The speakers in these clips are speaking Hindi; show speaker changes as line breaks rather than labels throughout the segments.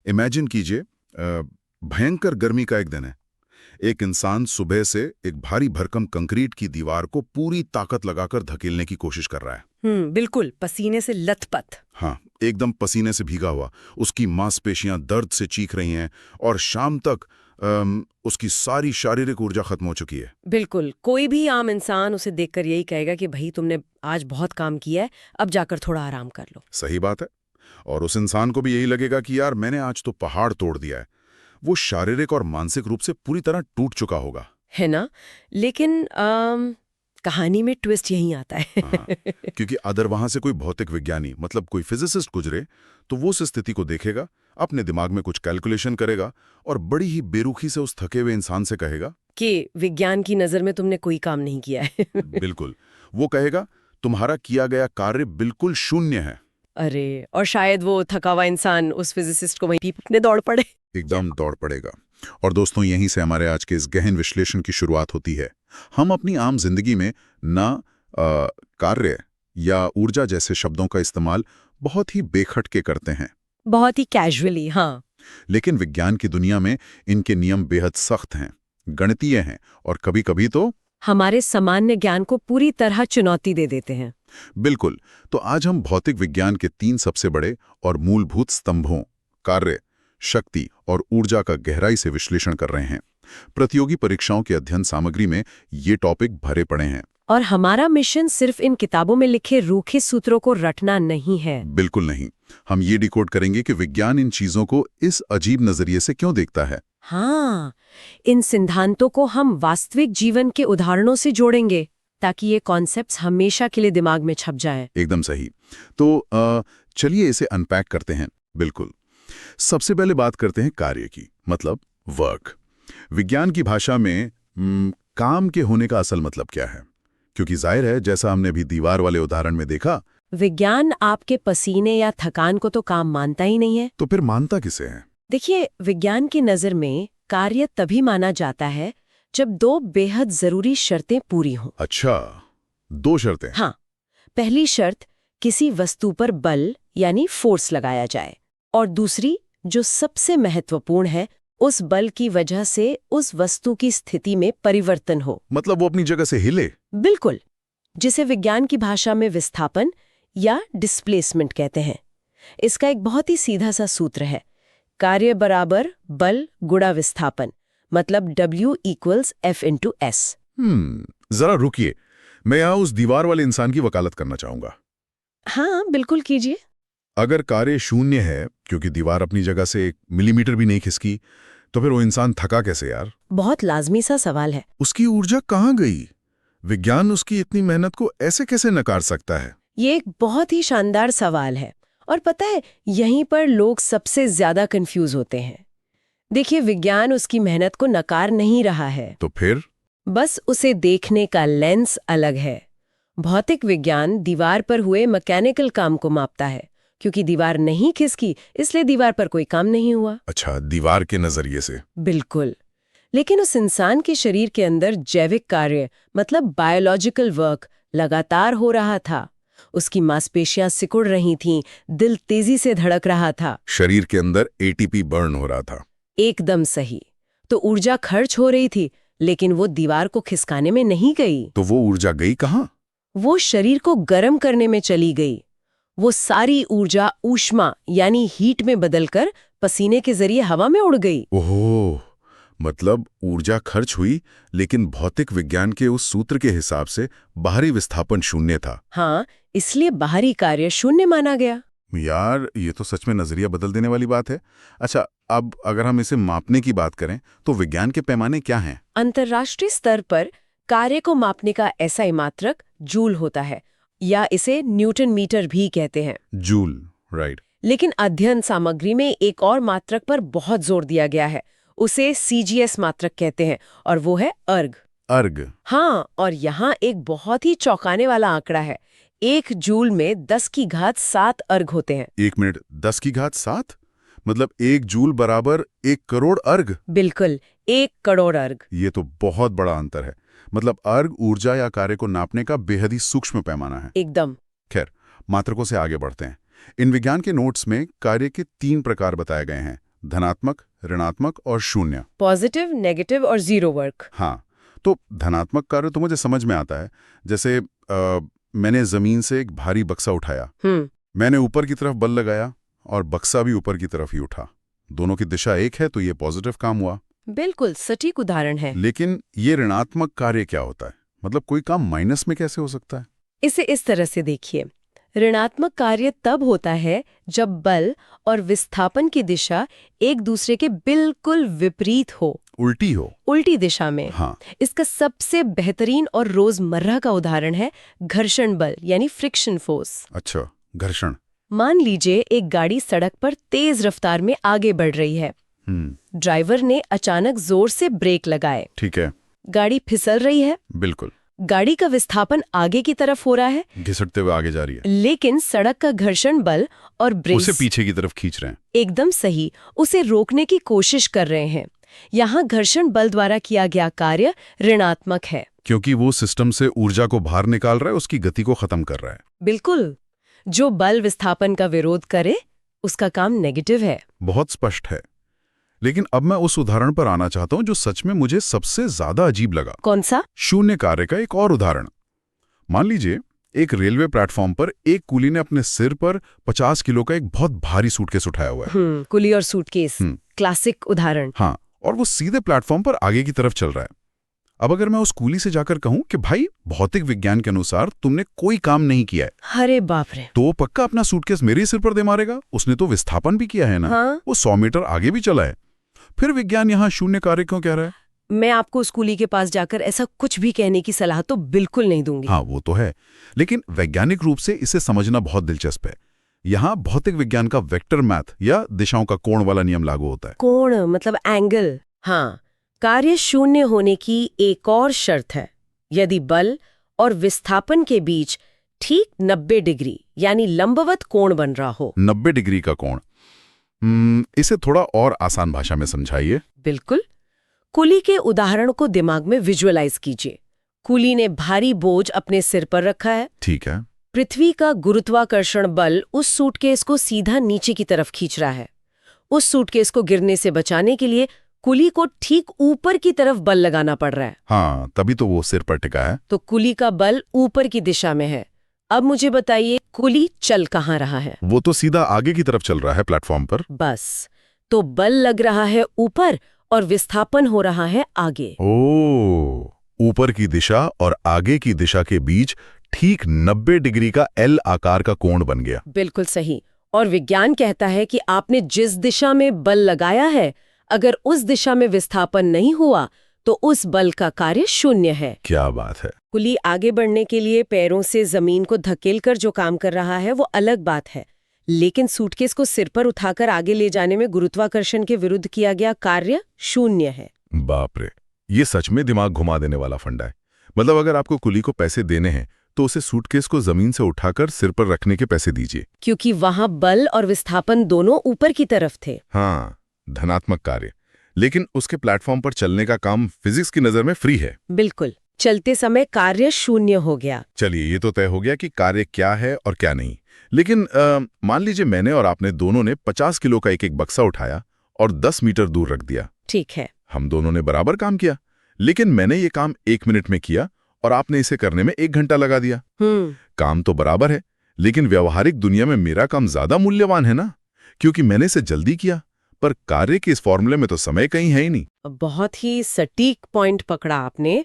इमेजिन कीजिए भयंकर गर्मी का एक दिन है। एक इंसान सुबह से एक भारी भरकम कंक्रीट की दीवार को पूरी ताकत लगाकर धकेलने की कोशिश कर रहा है।
बिल्कुल पसीने से लथपथ।
हाँ, एकदम पसीने से भीगा हुआ। उसकी मांसपेशियां दर्द से चीख रही हैं और शाम तक उसकी सारी शारीरिक ऊर्जा खत्म हो चुकी है।
बिल्कुल, कोई भी आम इंसान उसे देखकर यही कहेगा कि भाई तुमने आज बहुत काम किया है, अब जाकर थोड़ा आराम कर लो।
सही बात है। और उस इंसान को भी यही लगेगा कि यार मैंने आज तो पहाड़ तोड़ दिया है। वो शारीरिक और मानसिक रूप से पूरी तरह टूट चुका होगा,
है ना? लेकिन कहानी में ट्विस्ट यही आता है।
हाँ, क्योंकि अगर वहां से कोई भौतिक विज्ञानी मतलब कोई फिजिसिस्ट गुजरे तो वो उस स्थिति को देखेगा, अपने दिमाग में कुछ कैलकुलेशन करेगा और बड़ी ही बेरुखी से उस थके हुए इंसान से कहेगा
कि विज्ञान की नजर में तुमने कोई काम नहीं किया है।
बिल्कुल, वो कहेगा तुम्हारा किया गया कार्य बिल्कुल शून्य है।
अरे, और शायद वो थका हुआ इंसान उस फिजिसिस्ट को वहीं पीटने दौड़ पड़े।
एकदम दौड़ पड़ेगा। और दोस्तों, यहीं से हमारे आज के इस गहन विश्लेषण की शुरुआत होती है। हम अपनी आम जिंदगी में न कार्य या ऊर्जा जैसे शब्दों का इस्तेमाल बहुत ही बेखटके करते हैं,
बहुत ही कैजुअली। हाँ,
लेकिन विज्ञान की दुनिया में इनके नियम बेहद सख्त हैं, गणितीय हैं और कभी-कभी तो
हमारे सामान्य ज्ञान को पूरी तरह चुनौती दे देते हैं।
बिल्कुल। तो आज हम भौतिक विज्ञान के 3 सबसे बड़े और मूलभूत स्तंभों कार्य, शक्ति और ऊर्जा का गहराई से विश्लेषण कर रहे हैं। प्रतियोगी परीक्षाओं के अध्ययन सामग्री में ये टॉपिक भरे पड़े हैं।
और हमारा मिशन सिर्फ इन किताबों में लिखे रूखे सूत्रों को रटना नहीं है।
बिल्कुल नहीं। हम ये डिकोड करेंगे कि विज्ञान इन चीजों को इस अजीब नजरिए से क्यों देखता है।
हाँ, इन सिद्धांतों को हम वास्तविक जीवन के उदाहरणों से जोड़ेंगे ताकि ये कॉन्सेप्ट्स हमेशा के लिए दिमाग में छप जाएं।
एकदम सही। तो चलिए इसे अनपैक करते हैं। बिल्कुल। सबसे पहले बात करते हैं कार्य की, मतलब वर्क। विज्ञान की भाषा में काम के होने का असल मतलब क्या है? क्योंकि जाहिर है, जैसा हमने भी दीवार वाले उदाहरण में देखा,
विज्ञान आपके पसीने या थकान को तो काम मानता ही नहीं है।
तो फिर मानता किसे है?
देखिए, विज्ञान की नज़र में कार्य तभी माना जाता है जब 2 बेहद जरूरी शर्तें पूरी हों।
अच्छा, 2 शर्तें।
हाँ, पहली शर्त, किसी वस्तु पर बल यानी फोर्स लगाया जाए, और दूसरी, जो सबसे महत्वपूर्ण है, उस बल की वजह से उस वस्तु की स्थिति में परिवर्तन हो।
मतलब वो अपनी जगह से हिले।
बिल्कुल, जिसे विज्ञान की भाषा में विस्थापन या डिस्प्लेसमेंट कहते हैं। इसका एक बहुत ही सीधा सा सूत्र है, कार्य बराबर बल गुणा विस्थापन, मतलब W = F/S।
जरा रुकिए, मैं यहाँ उस दीवार वाले इंसान की वकालत करना चाहूंगा।
हाँ, बिल्कुल कीजिए।
अगर कार्य शून्य है, क्योंकि दीवार अपनी जगह से 1 मिलीमीटर भी नहीं खिसकी, तो फिर वो इंसान थका कैसे यार?
बहुत लाजमी सा सवाल है।
उसकी ऊर्जा कहाँ गई? विज्ञान उसकी इतनी मेहनत को ऐसे कैसे नकार सकता है?
ये एक बहुत ही शानदार सवाल है, और पता है, यहीं पर लोग सबसे ज्यादा कंफ्यूज होते हैं। देखिए, विज्ञान उसकी मेहनत को नकार नहीं रहा है,
तो फिर
बस उसे देखने का लेंस अलग है। भौतिक विज्ञान दीवार पर हुए मैकेनिकल काम को मापता है, क्योंकि दीवार नहीं खिसकी इसलिए दीवार पर कोई काम नहीं हुआ।
अच्छा, दीवार के नजरिए से।
बिल्कुल। लेकिन उस इंसान के शरीर के अंदर जैविक कार्य, मतलब बायोलॉजिकल वर्क, लगातार हो रहा था। उसकी मांसपेशियां सिकुड़ रही थीं, दिल तेजी से धड़क रहा था।
शरीर के अंदर ATP बर्न हो रहा था।
एकदम सही। तो ऊर्जा खर्च हो रही थी, लेकिन वो दीवार को खिसकाने में नहीं गई।
तो वो ऊर्जा गई कहाँ?
वो शरीर को गर्म करने में चली गई। वो सारी ऊर्जा ऊष्मा यानी हीट में बदलकर पसीने के जरिए हवा में उड़ गई।
ओह, मतलब ऊर्जा खर्च हुई, लेकिन भौतिक विज्ञान के उस सूत्र के हिसाब से बाहरी विस्थापन शून्य था।
हाँ, इसलिए बाहरी कार्य शून्य माना गया।
यार, ये तो सच में नजरिया बदल देने वाली बात है। अच्छा, अब अगर हम इसे मापने की बात करें तो विज्ञान के पैमाने क्या हैं?
अंतर्राष्ट्रीय स्तर पर कार्य को मापने का ऐसा मात्रक जूल होता है, या इसे न्यूटन मीटर भी कहते हैं।
Joule, right.
लेकिन अध्ययन सामग्री में एक और मात्रक पर बहुत जोर दिया गया है, उसे CGS मात्रक कहते हैं, और वो है अर्ग।
अर्ग?
हाँ, और यहाँ एक बहुत ही चौंकाने वाला आंकड़ा है। 1 जूल में 10⁻7 अर्ग होते हैं।
1 मिनट, 10⁻7? मतलब 1 जूल बराबर 1 करोड़ अर्ग?
बिल्कुल, 1 करोड़ अर्ग।
ये तो बहुत बड़ा अंतर है। मतलब अर्ग ऊर्जा या कार्य को नापने का बेहद ही सूक्ष्म पैमाना है।
एकदम।
खैर, मात्रकों से आगे बढ़ते हैं। इन विज्ञान के नोट्स में कार्य के 3 प्रकार बताए गए हैं, धनात्मक, ऋणात्मक और शून्य।
पॉजिटिव, नेगेटिव और जीरो वर्क।
हाँ, तो धनात्मक कार्य तो मुझे समझ में आता है। जैसे मैंने जमीन से एक भारी बक्सा उठाया, मैंने ऊपर की तरफ बल लगाया और बक्सा भी ऊपर की तरफ ही उठा। दोनों की दिशा एक है तो ये पॉजिटिव काम हुआ।
बिल्कुल सटीक उदाहरण है।
लेकिन ये ऋणात्मक कार्य क्या होता है? मतलब कोई काम माइनस में कैसे हो सकता है?
इसे इस तरह से देखिए, ऋणात्मक कार्य तब होता है जब बल और विस्थापन की दिशा एक दूसरे के बिल्कुल विपरीत हो,
उल्टी हो।
उल्टी दिशा में।
हाँ,
इसका सबसे बेहतरीन और रोजमर्रा का उदाहरण है घर्षण बल यानी फ्रिक्शन फोर्स।
अच्छा, घर्षण।
मान लीजिए एक गाड़ी सड़क पर तेज रफ्तार में आगे बढ़ रही है। ड्राइवर ने अचानक जोर से ब्रेक लगाए।
ठीक है।
गाड़ी फिसल रही है।
बिल्कुल।
गाड़ी का विस्थापन आगे की तरफ हो रहा है,
घिसटते हुए आगे जा रही है,
लेकिन सड़क का घर्षण बल और ब्रेस
उसे पीछे की तरफ खींच रहे हैं।
एकदम सही, उसे रोकने की कोशिश कर रहे हैं। यहाँ घर्षण बल द्वारा किया गया कार्य ऋणात्मक है,
क्योंकि वो सिस्टम से ऊर्जा को बाहर निकाल रहा है, उसकी गति को खत्म कर रहा है।
बिल्कुल। जो बल विस्थापन का विरोध करे उसका काम नेगेटिव है।
बहुत स्पष्ट है। लेकिन अब मैं उस उदाहरण पर आना चाहता हूं जो सच में मुझे सबसे ज्यादा अजीब लगा।
कौन सा?
शून्य कार्य का एक और उदाहरण। मान लीजिए एक रेलवे प्लेटफॉर्म पर एक कूली ने अपने सिर पर 50 किलो का एक बहुत भारी सूटकेस उठाया हुआ है।
कुली और सूटकेस, क्लासिक उदाहरण।
हाँ, और वो सीधे प्लेटफॉर्म पर आगे की तरफ चल रहा है। अब अगर मैं उस कूली से जाकर कहूं कि भाई भौतिक विज्ञान के अनुसार तुमने कोई काम नहीं किया है,
अरे बाप रे,
तो वो पक्का अपना सूटकेस मेरे सिर पर दे मारेगा। उसने तो विस्थापन भी किया है ना।
हाँ?
वो 100 मीटर आगे भी चला है। फिर विज्ञान यहाँ शून्य कार्य क्यों कह रहा है?
मैं आपको उस कूली के पास जाकर ऐसा कुछ भी कहने की सलाह तो बिल्कुल नहीं दूंगी।
हाँ, वो तो है, लेकिन वैज्ञानिक रूप से इसे समझना बहुत दिलचस्प है। यहाँ भौतिक विज्ञान का वेक्टर मैथ या दिशाओं का कोण वाला नियम लागू होता है।
कोण मतलब एंगल। हाँ, कार्य शून्य होने की एक और शर्त है, यदि बल और विस्थापन के बीच ठीक 90 डिग्री यानी लंबवत कोण बन रहा हो।
90 डिग्री का कोण। इसे थोड़ा और आसान भाषा में समझाइए।
बिल्कुल। कुली के उदाहरण को दिमाग में विजुअलाइज कीजिए। कुली ने भारी बोझ अपने सिर पर रखा है।
ठीक है।
पृथ्वी का गुरुत्वाकर्षण बल उस सूटकेस को सीधा नीचे की तरफ खींच रहा है। उस सूटकेस को गिरने से बचाने के लिए कुली को ठीक ऊपर की तरफ बल लगाना पड़ रहा है।
हाँ, तभी तो वो सिर पर टिका है।
तो कुली का बल ऊपर की दिशा में है। अब मुझे बताइए, कुली चल कहाँ रहा है?
वो तो सीधा आगे की तरफ चल रहा है प्लेटफॉर्म पर।
बस, तो बल लग रहा है ऊपर और विस्थापन हो रहा है आगे।
ओह, ऊपर की दिशा और आगे की दिशा के बीच ठीक 90 डिग्री का एल आकार का कोण बन गया।
बिल्कुल सही। और विज्ञान कहता है कि आपने जिस दिशा में बल लगाया है, अगर उस दिशा में विस्थापन नहीं हुआ तो उस बल का कार्य शून्य है।
क्या बात है।
कुली आगे बढ़ने के लिए पैरों से जमीन को धकेलकर जो काम कर रहा है वो अलग बात है, लेकिन सूटकेस को सिर पर उठाकर आगे ले जाने में गुरुत्वाकर्षण के विरुद्ध किया गया कार्य शून्य है।
बाप रे, ये सच में दिमाग घुमा देने वाला फंडा है। मतलब अगर आपको कुली को पैसे देने हैं तो उसे सूटकेस को जमीन से उठाकर सिर पर रखने के पैसे दीजिए,
क्योंकि वहां बल और विस्थापन दोनों ऊपर की तरफ थे।
हाँ, धनात्मक कार्य। लेकिन उसके प्लेटफॉर्म पर चलने का काम फिजिक्स की नजर में फ्री है।
बिल्कुल। चलते समय कार्य शून्य हो गया।
चलिए, ये तो तय हो गया कि कार्य क्या है और क्या नहीं। लेकिन मान लीजिए मैंने और आपने दोनों ने 50 किलो का एक बक्सा उठाया और 10 मीटर दूर रख दिया।
ठीक है।
हम दोनों ने बराबर काम किया, लेकिन मैंने ये काम 1 मिनट में किया और आपने इसे करने में 1 घंटा लगा दिया। काम तो बराबर है, लेकिन व्यवहारिक दुनिया में मेरा काम ज्यादा मूल्यवान है ना, क्योंकि मैंने इसे जल्दी किया। पर कार्य के इस फॉर्मूले में तो समय कहीं है ही नहीं।
बहुत ही सटीक पॉइंट पकड़ा आपने।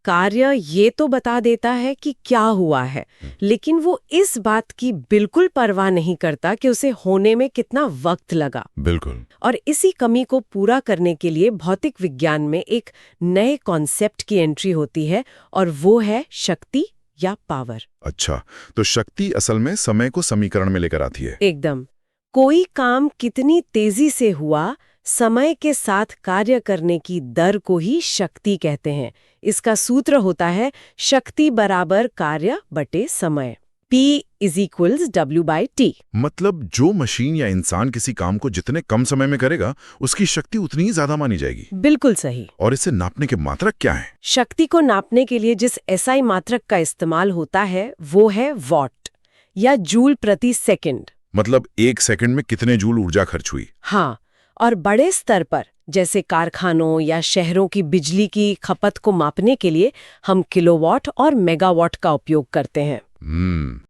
कार्य ये तो बता देता है कि क्या हुआ है, लेकिन वो इस बात की बिल्कुल परवाह नहीं करता कि उसे होने में कितना वक्त लगा।
बिल्कुल।
और इसी कमी को पूरा करने के लिए भौतिक विज्ञान में एक नए कॉन्सेप्ट की एंट्री होती है, और वो है शक्ति या पावर।
अच्छा, तो शक्ति असल में समय को समीकरण में लेकर आती है।
एकदम। कोई काम कितनी तेजी से हुआ, समय के साथ कार्य करने की दर को ही शक्ति कहते हैं। इसका सूत्र होता है शक्ति बराबर कार्य बटे समय। P = W/T।
मतलब जो मशीन या इंसान किसी काम को जितने कम समय में करेगा, उसकी शक्ति उतनी ही ज्यादा मानी जाएगी।
बिल्कुल सही।
और इसे नापने के मात्रक क्या है?
शक्ति को नापने के लिए जिस SI मात्रक का इस्तेमाल होता है वो है वॉट या जूल प्रति सेकंड।
मतलब 1 सेकंड में कितने जूल ऊर्जा खर्च हुई।
हाँ, और बड़े स्तर पर जैसे कारखानों या शहरों की बिजली की खपत को मापने के लिए हम किलोवाट और मेगावाट का उपयोग करते हैं।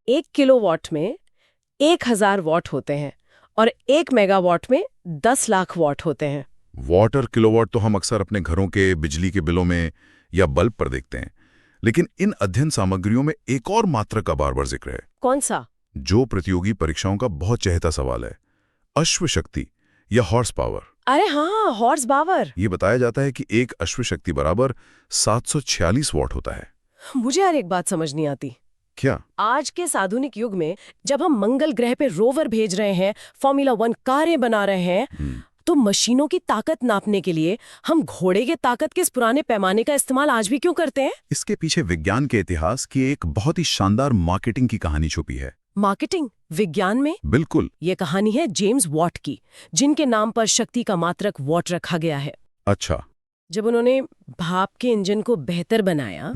1 किलोवाट में 1000 वॉट होते हैं और 1 मेगावाट में 10 लाख वॉट होते हैं।
वॉट और किलोवाट तो हम अक्सर अपने घरों के बिजली के बिलों में या बल्ब पर देखते हैं, लेकिन इन अध्ययन सामग्रियों में एक और मात्रा का बार-बार जिक्र है।
कौन सा? जो
प्रतियोगी परीक्षाओं का बहुत चहेता सवाल है, अश्व शक्ति या हॉर्स पावर।
अरे हाँ, हॉर्स पावर।
ये बताया जाता है कि एक अश्व शक्ति बराबर 746 वॉट होता है।
मुझे यार एक बात समझ नहीं आती।
क्या?
आज के आधुनिक युग में जब हम मंगल ग्रह पे रोवर भेज रहे हैं, फॉर्मूला 1 कारें बना रहे हैं, तो मशीनों की ताकत नापने के लिए हम घोड़े के ताकत के इस पुराने पैमाने का इस्तेमाल आज भी क्यों करते हैं?
इसके पीछे विज्ञान के इतिहास की एक बहुत ही शानदार मार्केटिंग की कहानी छुपी है।
मार्केटिंग विज्ञान में?
बिल्कुल।
ये कहानी है जेम्स वॉट की, जिनके नाम पर शक्ति का मात्रक वॉट रखा गया है।
अच्छा।
जब उन्होंने भाप के इंजन को बेहतर बनाया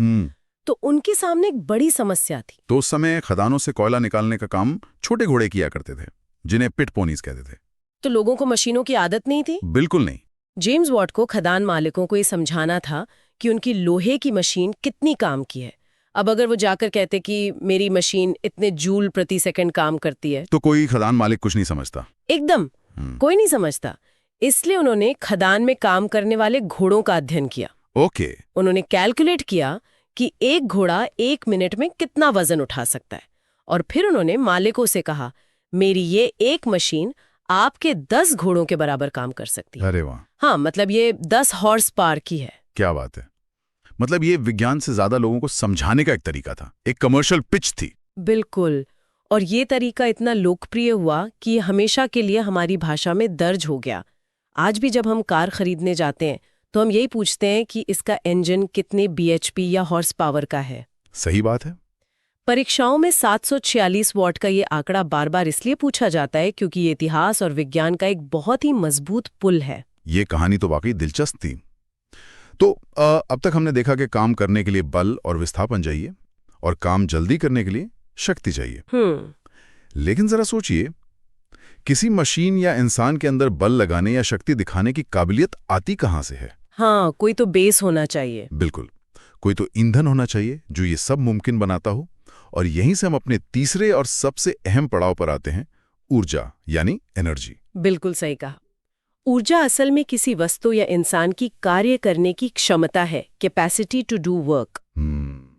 तो उनके सामने एक बड़ी समस्या थी।
तो उस समय खदानों से कोयला निकालने का काम छोटे घोड़े किया करते थे, जिन्हें पिट पोनीज कहते थे।
तो लोगों को मशीनों की आदत नहीं थी?
बिल्कुल नहीं।
जेम्स वॉट को खदान मालिकों को ये समझाना था कि उनकी लोहे की मशीन कितनी काम की है। अब अगर वो जाकर कहते कि मेरी मशीन इतने जूल प्रति सेकंड काम करती है,
तो कोई खदान मालिक कुछ नहीं समझता।
एकदम कोई नहीं समझता। इसलिए उन्होंने खदान में काम करने वाले घोड़ों का अध्ययन किया।
ओके।
उन्होंने कैलकुलेट किया कि एक घोड़ा 1 मिनट में कितना वजन उठा सकता है, और फिर उन्होंने मालिकों से कहा, मेरी ये एक मशीन आपके 10 घोड़ों के बराबर काम कर सकती है।
अरे वाह।
हाँ, मतलब ये 10 हॉर्स पावर की है।
क्या बात है। मतलब ये विज्ञान से ज्यादा लोगों को समझाने का एक तरीका था, एक कमर्शियल पिच थी।
बिल्कुल। और ये तरीका इतना लोकप्रिय हुआ कि हमेशा के लिए हमारी भाषा में दर्ज हो गया। आज भी जब हम कार खरीदने जाते हैं तो हम यही पूछते हैं कि इसका इंजन कितने bhp या हॉर्स पावर का है।
सही बात है।
परीक्षाओं में 746 वॉट का ये आंकड़ा बार बार इसलिए पूछा जाता है क्योंकि ये इतिहास और विज्ञान का एक बहुत ही मजबूत पुल है।
ये कहानी तो वाकई दिलचस्प थी। तो अब तक हमने देखा कि काम करने के लिए बल और विस्थापन चाहिए और काम जल्दी करने के लिए शक्ति चाहिए। लेकिन जरा सोचिए, किसी मशीन या इंसान के अंदर बल लगाने या शक्ति दिखाने की काबिलियत आती कहां से है?
हाँ, कोई तो बेस होना चाहिए।
बिल्कुल, कोई तो ईंधन होना चाहिए जो ये सब मुमकिन बनाता हो। और यहीं से हम अपने तीसरे और सबसे अहम पड़ाव पर आते हैं, ऊर्जा यानी एनर्जी।
बिल्कुल सही कहा। ऊर्जा असल में किसी वस्तु या इंसान की कार्य करने की क्षमता है, कैपेसिटी टू डू वर्क।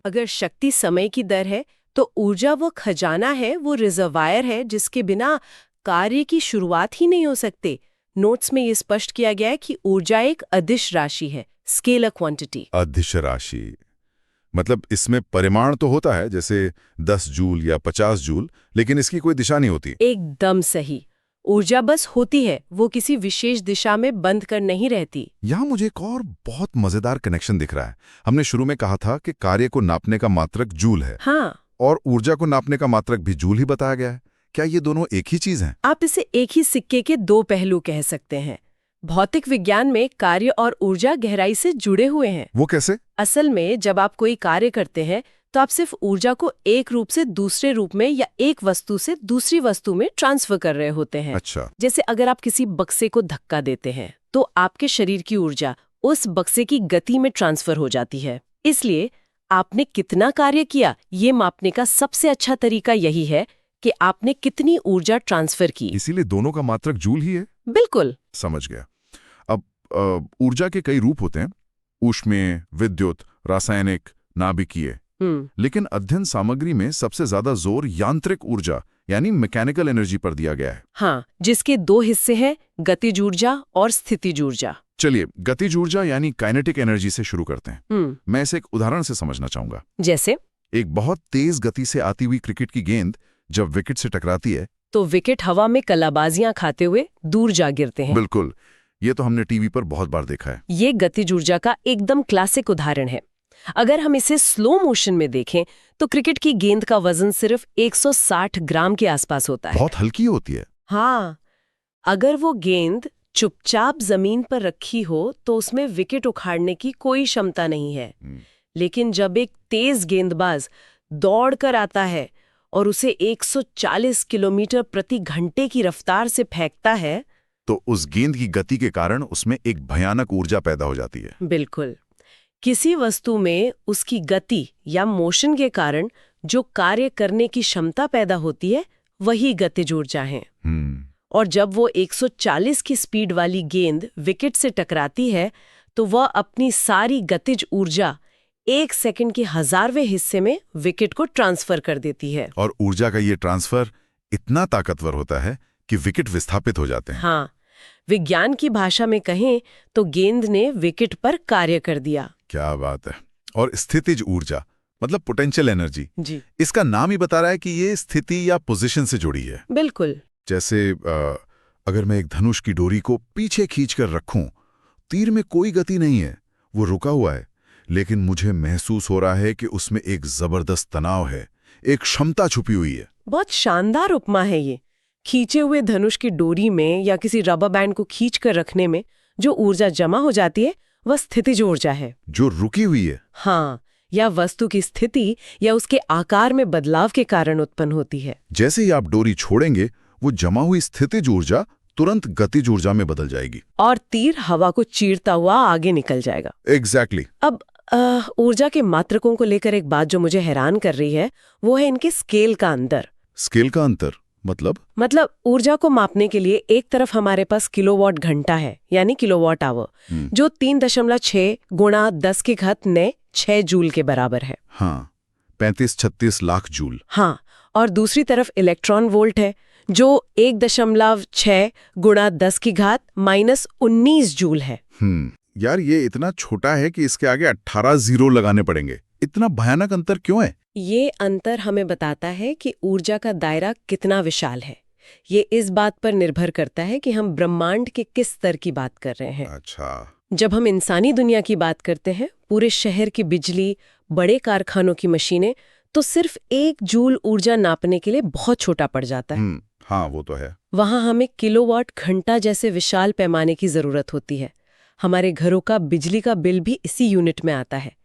अगर शक्ति समय की दर है तो ऊर्जा वो खजाना है, वो रिजर्वायर है जिसके बिना कार्य की शुरुआत ही नहीं हो सकते। नोट्स में ये स्पष्ट किया गया है कि ऊर्जा एक अदिश राशि है, स्केलर क्वांटिटी।
अदिश राशि मतलब इसमें परिमाण तो होता है, जैसे 10 जूल या 50 जूल, लेकिन इसकी कोई दिशा नहीं होती।
एकदम सही। ऊर्जा बस होती है, वो किसी विशेष दिशा में बंद कर नहीं रहती।
यहाँ मुझे एक और बहुत मजेदार कनेक्शन दिख रहा है। हमने शुरू में कहा था कि कार्य को नापने का मात्रक जूल है।
हाँ।
और ऊर्जा को नापने का मात्रक भी जूल ही बताया गया है। क्या ये दोनों एक ही चीज हैं?
आप इसे एक ही सिक्के के 2 पहलू कह सकते हैं। भौतिक विज्ञान में कार्य और ऊर्जा गहराई से जुड़े हुए हैं।
वो कैसे?
असल में जब आप कोई कार्य करते हैं तो आप सिर्फ ऊर्जा को एक रूप से दूसरे रूप में या एक वस्तु से दूसरी वस्तु में ट्रांसफर कर रहे होते हैं।
अच्छा।
जैसे अगर आप किसी बक्से को धक्का देते हैं तो आपके शरीर की ऊर्जा उस बक्से की गति में ट्रांसफर हो जाती है। इसलिए आपने कितना कार्य किया, ये मापने का सबसे अच्छा तरीका यही है कि आपने कितनी ऊर्जा ट्रांसफर की।
इसीलिए दोनों का मात्रक जूल ही है।
बिल्कुल।
समझ गया। अब ऊर्जा के कई रूप होते हैं, ऊष्मीय, विद्युत, रासायनिक, नाभिकीय। लेकिन अध्ययन सामग्री में सबसे ज्यादा जोर यांत्रिक ऊर्जा यानी मैकेनिकल एनर्जी पर दिया गया है।
हाँ, जिसके 2 हिस्से हैं, गतिज ऊर्जा और स्थितिज ऊर्जा।
चलिए गतिज ऊर्जा यानी काइनेटिक एनर्जी से शुरू करते हैं। मैं इसे एक उदाहरण से समझना चाहूंगा।
जैसे
एक बहुत तेज गति से आती हुई क्रिकेट की गेंद जब विकेट से टकराती है
तो विकेट हवा में कलाबाजियां खाते हुए दूर जा गिरते हैं।
बिल्कुल, ये तो हमने टीवी पर बहुत बार देखा है।
ये गतिज ऊर्जा का एकदम क्लासिक उदाहरण है। अगर हम इसे स्लो मोशन में देखें तो क्रिकेट की गेंद का वजन सिर्फ 160 ग्राम के आसपास होता है।
बहुत हल्की होती है।
हाँ, अगर वो गेंद चुपचाप जमीन पर रखी हो तो उसमें विकेट उखाड़ने की कोई क्षमता नहीं है। लेकिन जब एक तेज गेंदबाज दौड़कर आता है और उसे 140 किलोमीटर प्रति घंटे की रफ्तार से फेंकता है
तो उस गेंद की गति के कारण उसमें एक भयानक ऊर्जा पैदा हो जाती है।
बिल्कुल। किसी वस्तु में उसकी गति या मोशन के कारण जो कार्य करने की क्षमता पैदा होती है वही गतिज ऊर्जा है। और जब वो 140 की स्पीड वाली गेंद विकेट से टकराती है तो वह अपनी सारी गतिज ऊर्जा 1 सेकंड के 1000वें हिस्से में विकेट को ट्रांसफर कर देती है।
और ऊर्जा का ये ट्रांसफर इतना ताकतवर होता है कि विकेट विस्थापित हो जाते हैं।
हाँ, विज्ञान की भाषा में कहें तो गेंद ने विकेट पर कार्य कर दिया। क्या
बात है। और स्थितिज ऊर्जा मतलब पोटेंशियल एनर्जी
जी,
इसका नाम ही बता रहा है कि ये स्थिति या पोजीशन से जुड़ी है।
बिल्कुल।
जैसे अगर मैं एक धनुष की डोरी को पीछे खींचकर रखूं, तीर में कोई गति नहीं है, वो रुका हुआ है, लेकिन मुझे महसूस हो रहा है कि उसमें एक जबरदस्त तनाव है, एक क्षमता छुपी हुई है।
बहुत शानदार उपमा है ये। खींचे हुए धनुष की डोरी में या किसी रबर बैंड को खींच कर रखने में जो ऊर्जा जमा हो जाती है वह स्थितिज ऊर्जा है,
जो रुकी हुई है।
हाँ, या वस्तु की स्थिति या उसके आकार में बदलाव के कारण उत्पन्न होती है।
जैसे ही आप डोरी छोड़ेंगे वो जमा हुई स्थितिज ऊर्जा तुरंत गतिज ऊर्जा में बदल जाएगी
और तीर हवा को चीरता हुआ आगे निकल जाएगा।
एग्जैक्टली।
अब ऊर्जा के मात्रकों को लेकर एक बात जो मुझे हैरान कर रही है वो है इनके स्केल का अंतर।
स्केल का अंतर मतलब
ऊर्जा को मापने के लिए एक तरफ हमारे पास किलोवाट घंटा है यानी किलोवाट आवर, जो 3.6 गुणा 10 की घात 6 जूल के बराबर है।
हाँ, 35-36 लाख जूल।
हाँ, और दूसरी तरफ इलेक्ट्रॉन वोल्ट है जो 1.6 गुणा 10 की घात -19 जूल है।
यार ये इतना छोटा है कि इसके आगे 18 जीरो लगाने पड़ेंगे। इतना भयानक अंतर क्यों है?
ये अंतर हमें बताता है कि ऊर्जा का दायरा कितना विशाल है। ये इस बात पर निर्भर करता है कि हम ब्रह्मांड के किस स्तर की बात कर रहे हैं।
अच्छा।
जब हम इंसानी दुनिया की बात करते हैं, पूरे शहर की बिजली, बड़े कारखानों की मशीनें, तो सिर्फ 1 जूल ऊर्जा नापने के लिए बहुत छोटा पड़ जाता है।
हाँ, वो तो है।
वहाँ हमें किलोवाट घंटा जैसे विशाल पैमाने की जरूरत होती है। हमारे घरों का बिजली का बिल भी इसी यूनिट में आता है।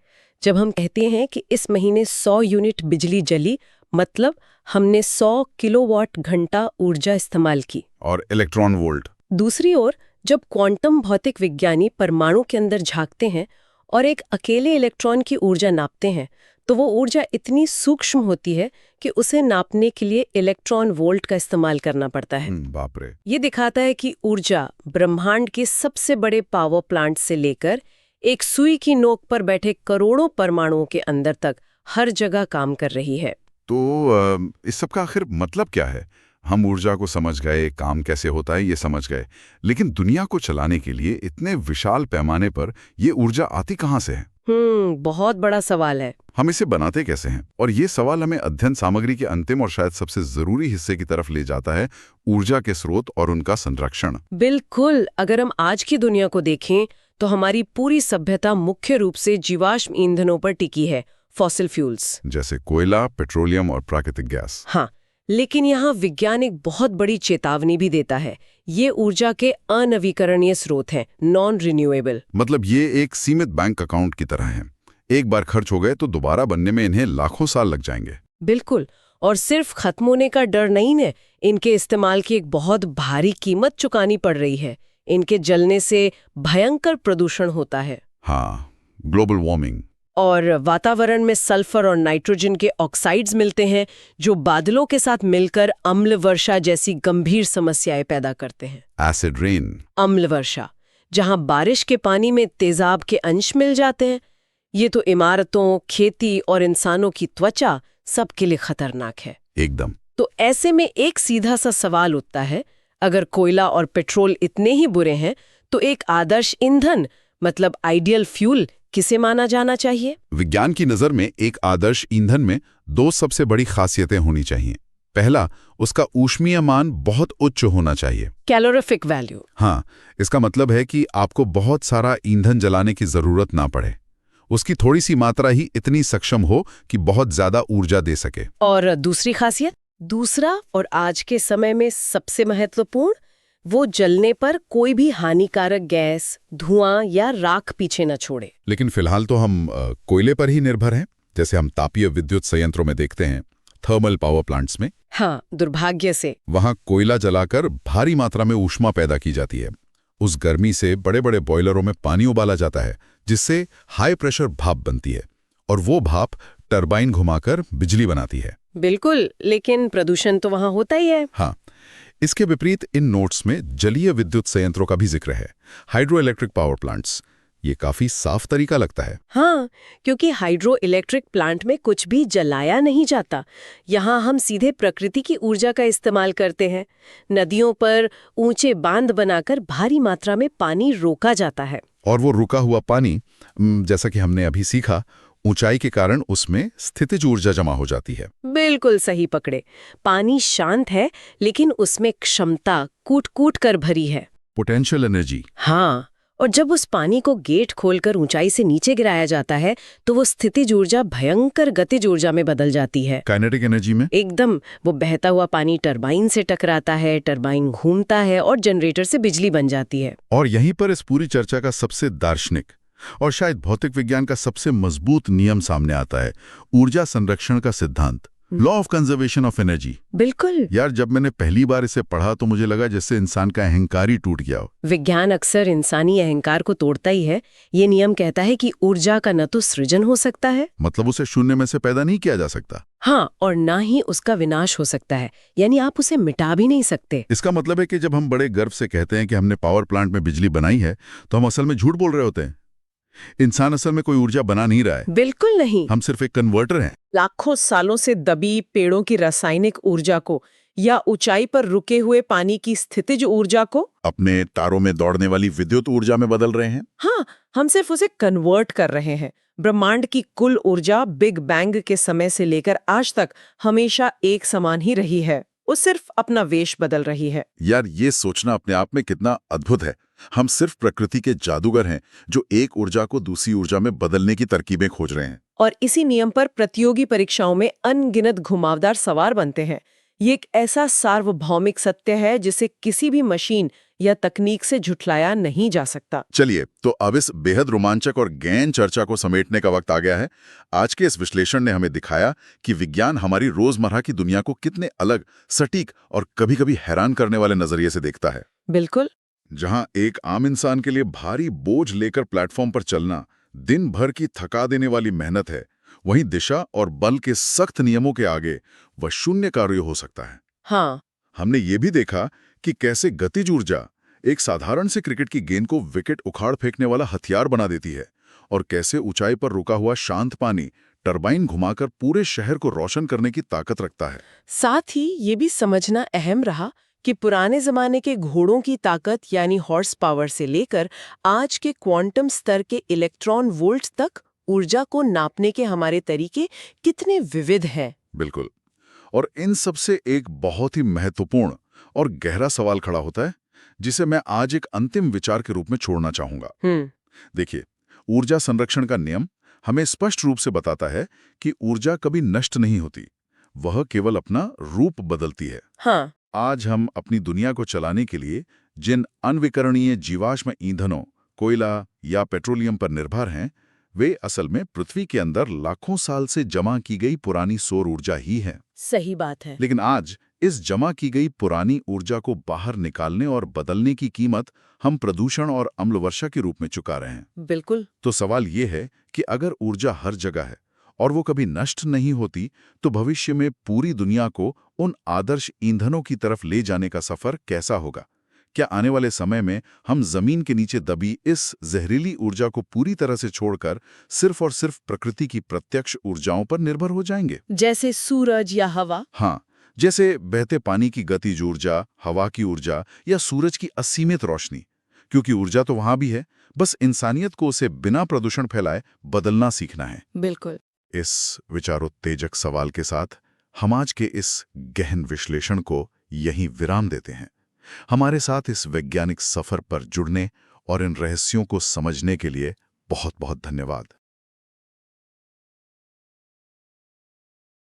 जब हम कहते हैं कि इस महीने 100 यूनिट बिजली जली, मतलब हमने 100 किलोवाट घंटा ऊर्जा इस्तेमाल की।
और इलेक्ट्रॉन वोल्ट।
दूसरी ओर जब क्वांटम भौतिक विज्ञानी परमाणु के अंदर झांकते हैं और एक अकेले इलेक्ट्रॉन की ऊर्जा नापते हैं, तो वो ऊर्जा इतनी सूक्ष्म होती है कि उसे नापने के लिए इलेक्ट्रॉन वोल्ट का इस्तेमाल करना पड़ता है।
बाप रे।
ये दिखाता है कि ऊर्जा ब्रह्मांड के सबसे बड़े पावर प्लांट से लेकर एक सुई की नोक पर बैठे करोड़ों परमाणुओं के अंदर तक हर जगह काम कर रही है।
तो इस सब का आखिर मतलब क्या है? हम ऊर्जा को समझ गए, काम कैसे होता है ये समझ गए, लेकिन दुनिया को चलाने के लिए इतने विशाल पैमाने पर ये ऊर्जा आती कहाँ से है?
बहुत बड़ा सवाल है।
हम इसे बनाते कैसे हैं? और ये सवाल हमें अध्ययन सामग्री के अंतिम और शायद सबसे जरूरी हिस्से की तरफ ले जाता है, ऊर्जा के स्रोत और उनका संरक्षण।
बिल्कुल। अगर हम आज की दुनिया को देखें तो हमारी पूरी सभ्यता मुख्य रूप से जीवाश्म ईंधनों पर टिकी है, फॉसिल फ्यूल्स,
जैसे कोयला, पेट्रोलियम और प्राकृतिक गैस।
हाँ, लेकिन यहाँ विज्ञान एक बहुत बड़ी चेतावनी भी देता है। ये ऊर्जा के अनवीकरणीय स्रोत हैं, नॉन रिन्यूएबल।
मतलब ये एक सीमित बैंक अकाउंट की तरह है। एक बार खर्च हो गए तो दोबारा बनने में इन्हें लाखों साल लग जाएंगे।
बिल्कुल। और सिर्फ खत्म होने का डर नहीं है, इनके इस्तेमाल की एक बहुत भारी कीमत चुकानी पड़ रही है। इनके जलने से भयंकर प्रदूषण होता है।
हाँ, ग्लोबल वार्मिंग।
और वातावरण में सल्फर और नाइट्रोजन के ऑक्साइड्स मिलते हैं जो बादलों के साथ मिलकर अम्ल वर्षा जैसी गंभीर समस्याएं पैदा करते हैं।
Acid rain.
अम्ल वर्षा, जहां बारिश के पानी में तेजाब के अंश मिल जाते हैं। ये तो इमारतों, खेती और इंसानों की त्वचा सबके लिए खतरनाक है।
एकदम।
तो ऐसे में एक सीधा सा सवाल उठता है, अगर कोयला और पेट्रोल इतने ही बुरे हैं तो एक आदर्श ईंधन मतलब आइडियल फ्यूल किसे माना जाना चाहिए?
विज्ञान की नजर में एक आदर्श ईंधन में 2 सबसे बड़ी खासियतें होनी चाहिए। पहला, उसका ऊष्मीय मान बहुत उच्च होना चाहिए,
कैलोरीफिक वैल्यू।
हाँ, इसका मतलब है कि आपको बहुत सारा ईंधन जलाने की जरूरत ना पड़े। उसकी थोड़ी सी मात्रा ही इतनी सक्षम हो कि बहुत ज्यादा ऊर्जा दे सके।
और दूसरी खासियत, दूसरा और आज के समय में सबसे महत्वपूर्ण, वो जलने पर कोई भी हानिकारक गैस, धुआं या राख पीछे न छोड़े।
लेकिन फिलहाल तो हम कोयले पर ही निर्भर हैं। जैसे हम तापीय विद्युत संयंत्रों में देखते हैं, थर्मल पावर प्लांट्स में।
हाँ, दुर्भाग्य से।
वहां कोयला जलाकर भारी मात्रा में ऊष्मा पैदा की जाती है। उस गर्मी से बड़े बड़े बॉयलरों में पानी उबाला जाता है, जिससे हाई प्रेशर भाप बनती है और वो भाप टरबाइन घुमाकर बिजली बनाती है।
बिल्कुल, लेकिन प्रदूषण तो वहां होता ही है।
हाँ, इसके विपरीत इन नोट्स में जलीय विद्युत संयंत्रों का भी जिक्र है, हाइड्रो इलेक्ट्रिक पावर प्लांट्स। ये काफी साफ तरीका लगता है।
हाँ, क्योंकि हाइड्रो इलेक्ट्रिक प्लांट में कुछ भी जलाया नहीं जाता। यहाँ हम सीधे प्रकृति की ऊर्जा का इस्तेमाल करते हैं। नदियों पर ऊंचे बांध बनाकर भारी मात्रा में पानी रोका जाता है।
और वो रुका हुआ पानी, जैसा कि हमने अभी सीखा, ऊंचाई के कारण उसमें स्थितिज ऊर्जा जमा हो जाती है।
बिल्कुल सही पकड़े। पानी शांत है, लेकिन उसमें क्षमता कूट-कूट कर भरी है।
Potential energy.
हाँ, और जब उस पानी को गेट खोलकर ऊंचाई से नीचे गिराया जाता है, तो वो स्थितिज ऊर्जा भयंकर गतिज ऊर्जा में बदल जाती है।
काइनेटिक एनर्जी में
एकदम। वो बहता हुआ पानी टरबाइन से टकराता है, टरबाइन घूमता है और जनरेटर से बिजली बन जाती है।
और यहीं पर इस पूरी चर्चा का सबसे दार्शनिक और शायद भौतिक विज्ञान का सबसे मजबूत नियम सामने आता है, ऊर्जा संरक्षण का सिद्धांत, law of conservation of energy.
बिल्कुल।
यार, जब मैंने पहली बार इसे पढ़ा तो मुझे लगा जैसे इंसान का अहंकार ही टूट गया हो।
विज्ञान अक्सर इंसानी अहंकार को तोड़ता ही है। ये नियम कहता है कि ऊर्जा का न तो सृजन हो सकता है,
मतलब उसे शून्य में से पैदा नहीं किया जा सकता।
हाँ, और ना ही उसका विनाश हो सकता है, यानी आप उसे मिटा भी नहीं सकते।
इसका मतलब है कि जब हम बड़े गर्व से कहते हैं कि हमने पावर प्लांट में बिजली बनाई है, तो हम असल में झूठ बोल रहे होते हैं। इंसान असल में कोई ऊर्जा बना नहीं रहा है।
बिल्कुल नहीं।
हम सिर्फ एक कन्वर्टर हैं।
लाखों सालों से दबी पेड़ों की रासायनिक ऊर्जा को या ऊंचाई पर रुके हुए पानी की स्थितिज ऊर्जा को
अपने तारों में दौड़ने वाली विद्युत ऊर्जा में बदल रहे हैं।
हाँ, हम सिर्फ उसे कन्वर्ट कर रहे हैं। ब्रह्मांड की कुल ऊर्जा बिग बैंग के समय से लेकर आज तक हमेशा एक समान ही रही है। वो सिर्फ अपना वेश बदल रही है।
यार, ये सोचना अपने आप में कितना अद्भुत है। हम सिर्फ प्रकृति के जादूगर हैं जो एक ऊर्जा को दूसरी ऊर्जा में बदलने की तरकीबें खोज रहे हैं।
और इसी नियम पर प्रतियोगी परीक्षाओं में अनगिनत घुमावदार सवाल बनते हैं। ये एक ऐसा सार्वभौमिक सत्य है जिसे किसी भी मशीन या तकनीक से झुठलाया नहीं जा सकता।
चलिए, तो अब इस बेहद रोमांचक और गहन चर्चा को समेटने का वक्त आ गया है। आज के इस विश्लेषण ने हमें दिखाया कि विज्ञान हमारी रोजमर्रा की दुनिया को कितने अलग, सटीक और कभी-कभी हैरान करने वाले नजरिए से देखता है।
बिल्कुल।
जहां एक आम इंसान के लिए भारी बोझ लेकर प्लेटफॉर्म पर चलना दिन भर की थका देने वाली मेहनत है, वहीं दिशा और बल के सख्त नियमों के आगे वह शून्य कार्य हो सकता है।
हाँ,
हमने ये भी देखा कि कैसे गतिज ऊर्जा एक साधारण से क्रिकेट की गेंद को विकेट उखाड़ फेंकने वाला हथियार बना देती है, और कैसे ऊंचाई पर रुका हुआ शांत पानी टरबाइन घुमाकर पूरे शहर को रोशन करने की ताकत रखता है।
साथ ही ये भी समझना अहम रहा कि पुराने जमाने के घोड़ों की ताकत यानी हॉर्स पावर से लेकर आज के क्वांटम स्तर के इलेक्ट्रॉन वोल्ट तक ऊर्जा को नापने के हमारे तरीके कितने विविध हैं।
बिल्कुल। और इन सब से एक बहुत ही महत्वपूर्ण और गहरा सवाल खड़ा होता है, जिसे मैं आज एक अंतिम विचार के रूप में छोड़ना चाहूंगा। देखिए, ऊर्जा संरक्षण का नियम हमें स्पष्ट रूप से बताता है कि ऊर्जा कभी नष्ट नहीं होती, वह केवल अपना रूप बदलती है।
हाँ,
आज हम अपनी दुनिया को चलाने के लिए जिन अनविकरणीय जीवाश्म ईंधनों, कोयला या पेट्रोलियम पर निर्भर हैं, वे असल में पृथ्वी के अंदर लाखों साल से जमा की गई पुरानी सौर ऊर्जा ही है।
सही बात है।
लेकिन आज इस जमा की गई पुरानी ऊर्जा को बाहर निकालने और बदलने की कीमत हम प्रदूषण और अम्ल वर्षा के रूप में चुका रहे हैं।
बिल्कुल।
तो सवाल ये है कि अगर ऊर्जा हर जगह है और वो कभी नष्ट नहीं होती, तो भविष्य में पूरी दुनिया को उन आदर्श ईंधनों की तरफ ले जाने का सफर कैसा होगा? क्या आने वाले समय में हम जमीन के नीचे दबी इस जहरीली ऊर्जा को पूरी तरह से छोड़कर सिर्फ और सिर्फ प्रकृति की प्रत्यक्ष ऊर्जाओं पर निर्भर हो जाएंगे,
जैसे सूरज या हवा?
हाँ, जैसे बहते पानी की गतिज ऊर्जा, हवा की ऊर्जा या सूरज की असीमित रोशनी। क्योंकि ऊर्जा तो वहां भी है, बस इंसानियत को उसे बिना प्रदूषण फैलाए बदलना सीखना है।
बिल्कुल।
इस विचारोत्तेजक सवाल के साथ हम आज के इस गहन विश्लेषण को यहीं विराम देते हैं। हमारे साथ इस वैज्ञानिक सफर पर जुड़ने और इन रहस्यों को समझने के लिए बहुत बहुत धन्यवाद।